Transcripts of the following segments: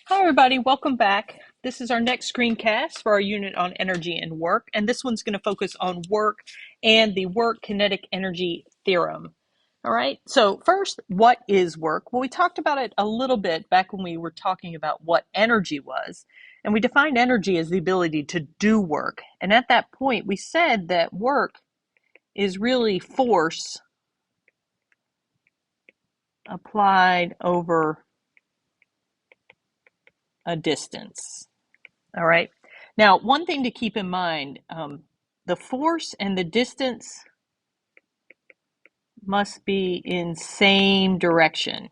Hi everybody, welcome back. This is our next screencast for our unit on energy and work, and this one's going to focus on work and the work kinetic energy theorem. All right, so first, what is work? Well, we talked about it a little bit back when we were talking about what energy was, and we defined energy as the ability to do work. And at that point, we said that work is really force applied over a distance. All right. Now, one thing to keep in mind, the force and the distance must be in same direction.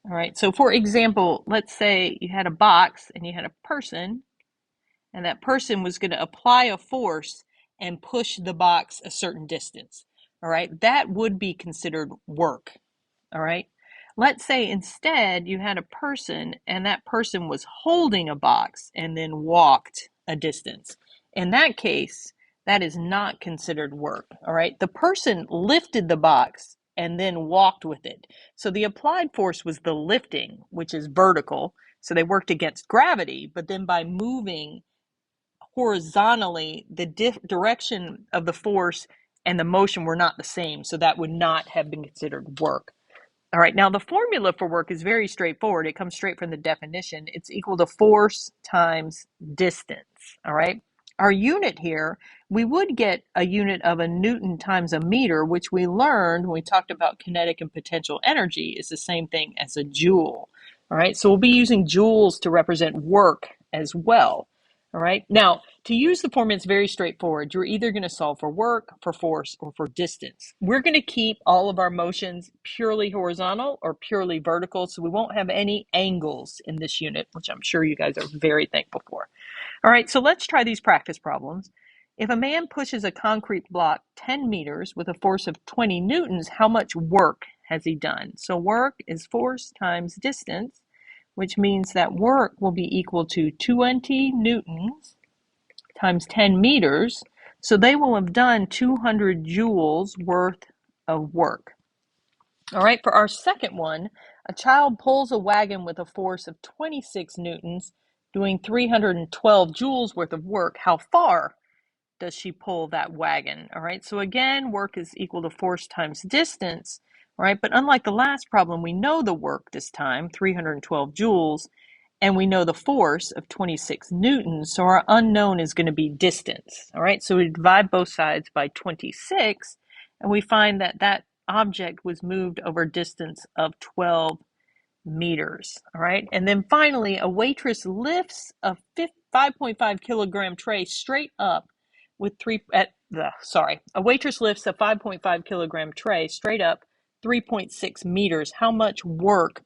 All right. So for example, let's say you had a box and you had a person, and that person was going to apply a force and push the box a certain distance. All right. That would be considered work. All right. Let's say instead you had a person and that person was holding a box and then walked a distance. In that case, that is not considered work. All right. The person lifted the box and then walked with it. So the applied force was the lifting, which is vertical. So they worked against gravity, but then by moving horizontally, the direction of the force and the motion were not the same. So that would not have been considered work. All right, now the formula for work is very straightforward. It comes straight from the definition. It's equal to force times distance. All right, our unit here, we would get a unit of a Newton times a meter, which we learned when we talked about kinetic and potential energy is the same thing as a joule. All right, so we'll be using joules to represent work as well. All right, now to use the formula, it's very straightforward. You're either going to solve for work, for force, or for distance. We're going to keep all of our motions purely horizontal or purely vertical, so we won't have any angles in this unit, which I'm sure you guys are very thankful for. All right, so let's try these practice problems. If a man pushes a concrete block 10 meters with a force of 20 newtons, how much work has he done? So work is force times distance, which means that work will be equal to 20 newtons times 10 meters. So they will have done 200 joules worth of work. All right, for our second one, a child pulls a wagon with a force of 26 newtons, doing 312 joules worth of work. How far does she pull that wagon? All right, so again, work is equal to force times distance. All right, but unlike the last problem, we know the work this time, 312 joules, and we know the force of 26 newtons, so our unknown is going to be distance. All right, so we divide both sides by 26, and we find that that object was moved over a distance of 12 meters. All right, and then finally, a waitress lifts a 5.5 kilogram tray straight up with a waitress lifts a 5.5 kilogram tray straight up 3.6 meters. How much work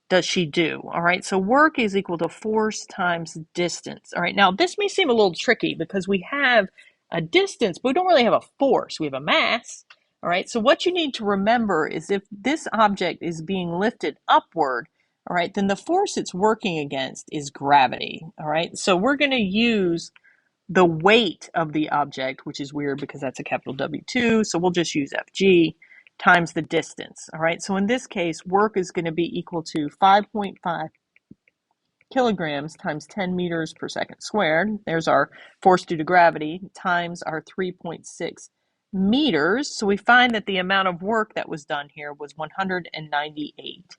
does she do? All right, so work is equal to force times distance. All right, now this may seem a little tricky because we have a distance, but we don't really have a force. We have a mass. All right, so what you need to remember is if this object is being lifted upward, all right, then the force it's working against is gravity. All right, so we're going to use the weight of the object, which is weird because that's a capital W2, so we'll just use FG times the distance. All right, so in this case, work is going to be equal to 5.5 kilograms times 10 meters per second squared. There's our force due to gravity times our 3.6 meters. So we find that the amount of work that was done here was 198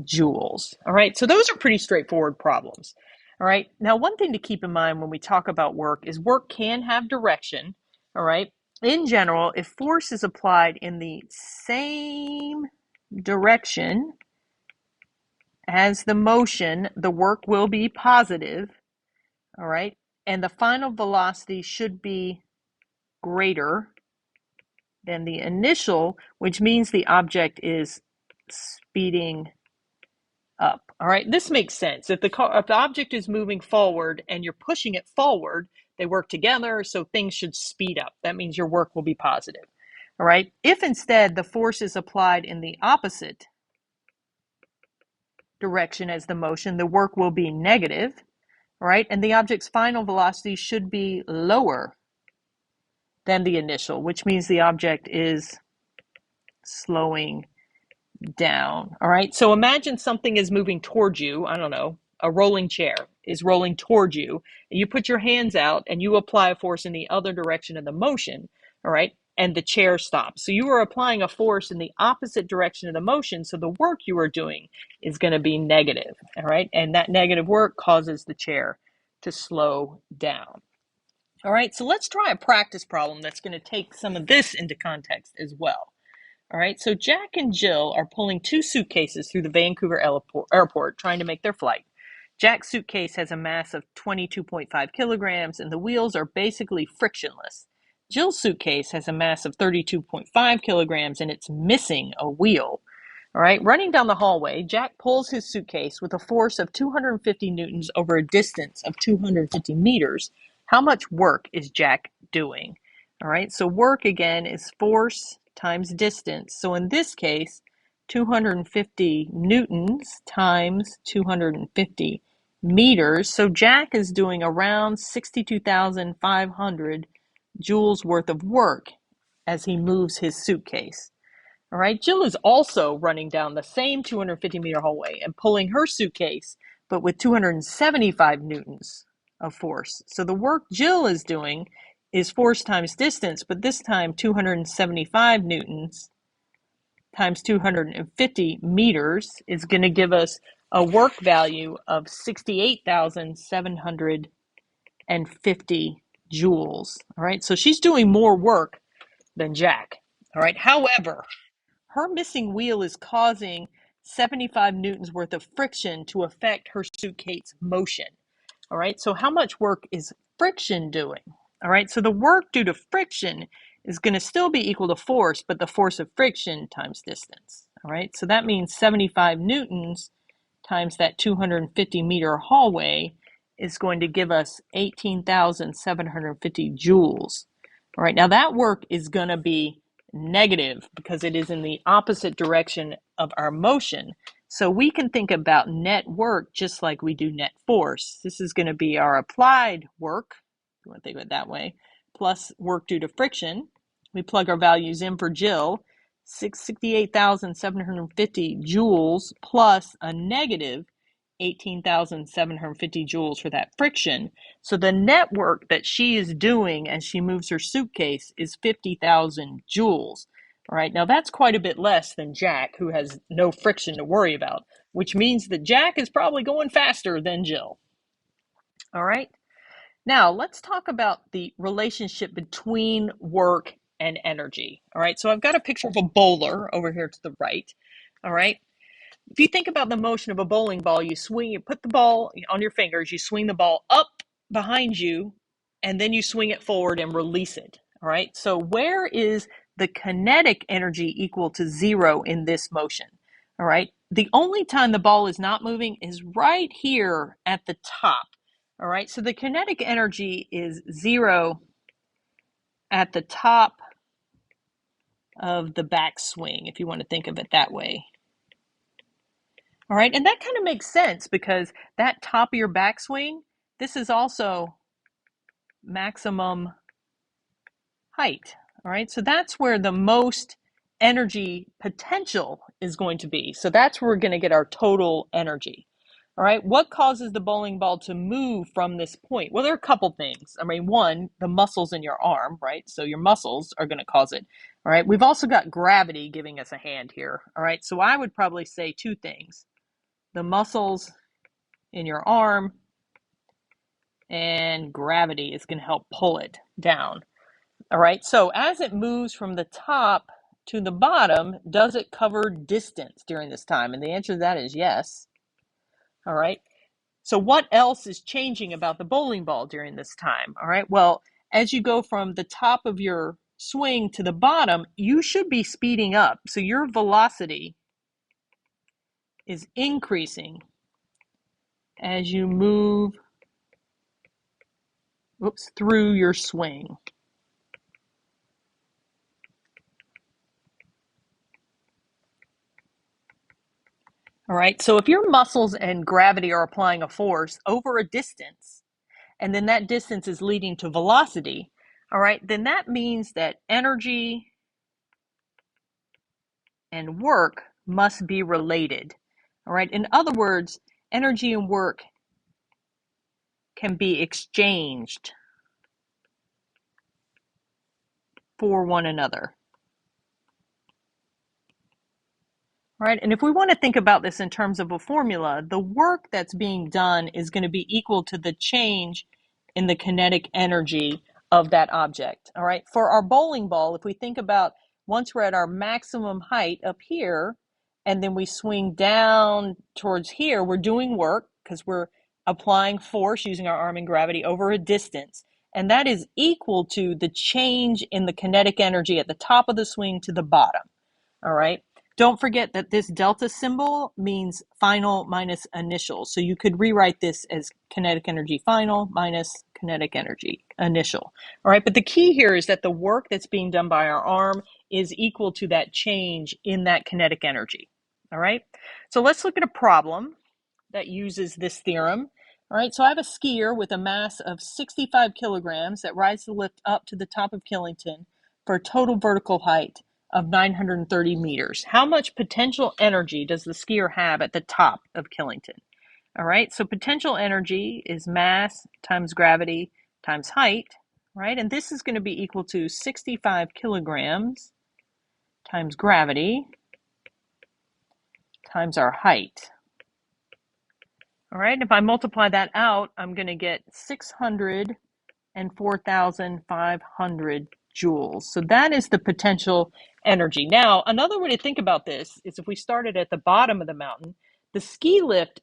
joules. All right, so those are pretty straightforward problems. All right, now one thing to keep in mind when we talk about work is work can have direction. All right, in general, if force is applied in the same direction as the motion, the work will be positive. All right, and the final velocity should be greater than the initial, which means the object is speeding up. All right, this makes sense. If the object is moving forward and you're pushing it forward, they work together, so things should speed up. That means your work will be positive. All right, if instead the force is applied in the opposite direction as the motion, the work will be negative. All right, and the object's final velocity should be lower than the initial, which means the object is slowing down. All right. So imagine something is moving towards you. I don't know, a rolling chair is rolling towards you. And you put your hands out and you apply a force in the other direction of the motion. All right. And the chair stops. So you are applying a force in the opposite direction of the motion. So the work you are doing is going to be negative. All right. And that negative work causes the chair to slow down. All right. So let's try a practice problem that's going to take some of this into context as well. All right, so Jack and Jill are pulling two suitcases through the Vancouver airport trying to make their flight. Jack's suitcase has a mass of 22.5 kilograms and the wheels are basically frictionless. Jill's suitcase has a mass of 32.5 kilograms and it's missing a wheel. All right, running down the hallway, Jack pulls his suitcase with a force of 250 newtons over a distance of 250 meters. How much work is Jack doing? All right, so work again is force times distance. So in this case, 250 newtons times 250 meters. So Jack is doing around 62,500 joules worth of work as he moves his suitcase. All right, Jill is also running down the same 250-meter hallway and pulling her suitcase, but with 275 newtons of force. So the work Jill is doing is force times distance, but this time 275 newtons times 250 meters is going to give us a work value of 68,750 joules. All right, so she's doing more work than Jack. All right, however, her missing wheel is causing 75 newtons worth of friction to affect her suitcase motion. All right, so how much work is friction doing? All right, so the work due to friction is going to still be equal to force, but the force of friction times distance. All right, so that means 75 newtons times that 250 meter hallway is going to give us 18,750 joules. All right, now that work is going to be negative because it is in the opposite direction of our motion. So we can think about net work just like we do net force. This is going to be our applied work, if you want to think of it that way, plus work due to friction. We plug our values in for Jill, 68,750 joules plus a negative 18,750 joules for that friction. So the net work that she is doing as she moves her suitcase is 50,000 joules. All right, now that's quite a bit less than Jack, who has no friction to worry about, which means that Jack is probably going faster than Jill. All right, now let's talk about the relationship between work and energy. All right, so I've got a picture of a bowler over here to the right. All right, if you think about the motion of a bowling ball, you put the ball on your fingers, you swing the ball up behind you, and then you swing it forward and release it. All right. So where is the kinetic energy equal to zero in this motion? All right. The only time the ball is not moving is right here at the top. All right. So the kinetic energy is zero at the top of the backswing, if you want to think of it that way. All right, and that kind of makes sense because that top of your backswing, this is also maximum height. All right, so that's where the most energy potential is going to be. So that's where we're going to get our total energy. All right, what causes the bowling ball to move from this point? Well, there are a couple things. I mean, one, the muscles in your arm, right? So your muscles are going to cause it. All right, we've also got gravity giving us a hand here. All right, so I would probably say two things. The muscles in your arm and gravity is going to help pull it down. All right, so as it moves from the top to the bottom, does it cover distance during this time? And the answer to that is yes. All right, so what else is changing about the bowling ball during this time? All right, well, as you go from the top of your swing to the bottom, you should be speeding up. So your velocity is increasing as you move through your swing. All right, so if your muscles and gravity are applying a force over a distance, and then that distance is leading to velocity, all right, then that means that energy and work must be related. All right. In other words, energy and work can be exchanged for one another. Right? And if we want to think about this in terms of a formula, the work that's being done is going to be equal to the change in the kinetic energy of that object. All right. For our bowling ball, if we think about once we're at our maximum height up here, and then we swing down towards here, we're doing work because we're applying force using our arm and gravity over a distance. And that is equal to the change in the kinetic energy at the top of the swing to the bottom. All right. Don't forget that this delta symbol means final minus initial. So you could rewrite this as kinetic energy final minus kinetic energy initial. All right, but the key here is that the work that's being done by our arm is equal to that change in that kinetic energy. All right, so let's look at a problem that uses this theorem. All right, so I have a skier with a mass of 65 kilograms that rides the lift up to the top of Killington for a total vertical height of 930 meters. How much potential energy does the skier have at the top of Killington? All right, so potential energy is mass times gravity times height, right? And this is going to be equal to 65 kilograms times gravity times our height. All right, if I multiply that out, I'm going to get 604,500 joules. So that is the potential energy. Now, another way to think about this is if we started at the bottom of the mountain, the ski lift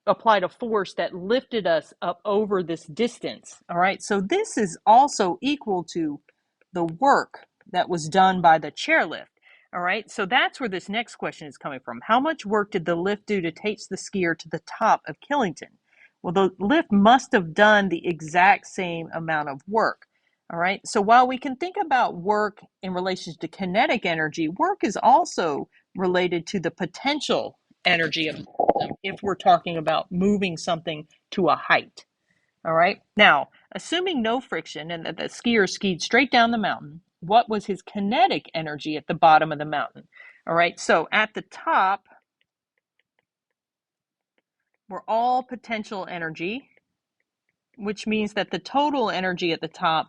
applied a force that lifted us up over this distance. All right, so this is also equal to the work that was done by the chairlift. All right, so that's where this next question is coming from. How much work did the lift do to take the skier to the top of Killington? Well, the lift must have done the exact same amount of work. All right, so while we can think about work in relation to kinetic energy, work is also related to the potential energy of if we're talking about moving something to a height. All right. Now, assuming no friction and that the skier skied straight down the mountain, what was his kinetic energy at the bottom of the mountain? All right. So at the top, we're all potential energy, which means that the total energy at the top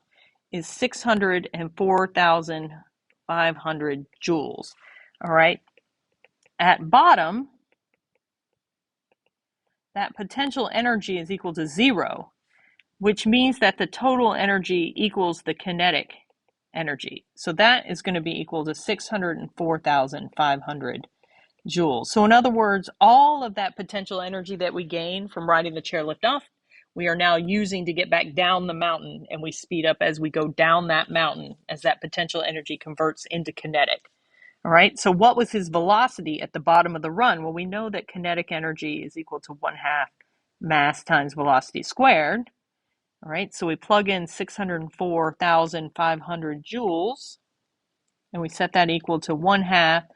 is 604,500 joules. All right. At bottom, that potential energy is equal to 0, which means that the total energy equals the kinetic energy. So that is going to be equal to 604,500 joules. So in other words, all of that potential energy that we gain from riding the chairlift off, we are now using to get back down the mountain, and we speed up as we go down that mountain as that potential energy converts into kinetic. All right, so what was his velocity at the bottom of the run? Well, we know that kinetic energy is equal to 1/2 mass times velocity squared. All right, so we plug in 604,500 joules, and we set that equal to 1/2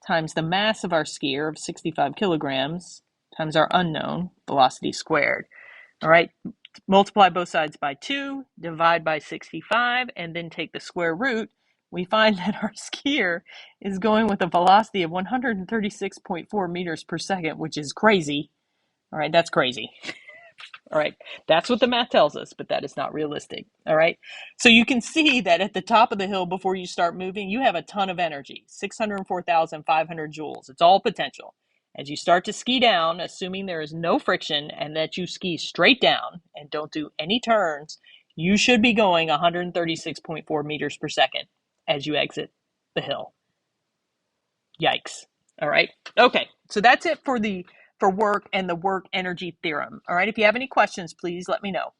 times the mass of our skier of 65 kilograms times our unknown velocity squared. All right, multiply both sides by 2, divide by 65, and then take the square root. We find that our skier is going with a velocity of 136.4 meters per second, which is crazy. All right, that's crazy. All right, that's what the math tells us, but that is not realistic. All right, so you can see that at the top of the hill before you start moving, you have a ton of energy, 604,500 joules. It's all potential. As you start to ski down, assuming there is no friction and that you ski straight down and don't do any turns, you should be going 136.4 meters per second as you exit the hill. Yikes. All right. Okay. So that's it for work and the work energy theorem. All right. If you have any questions, please let me know.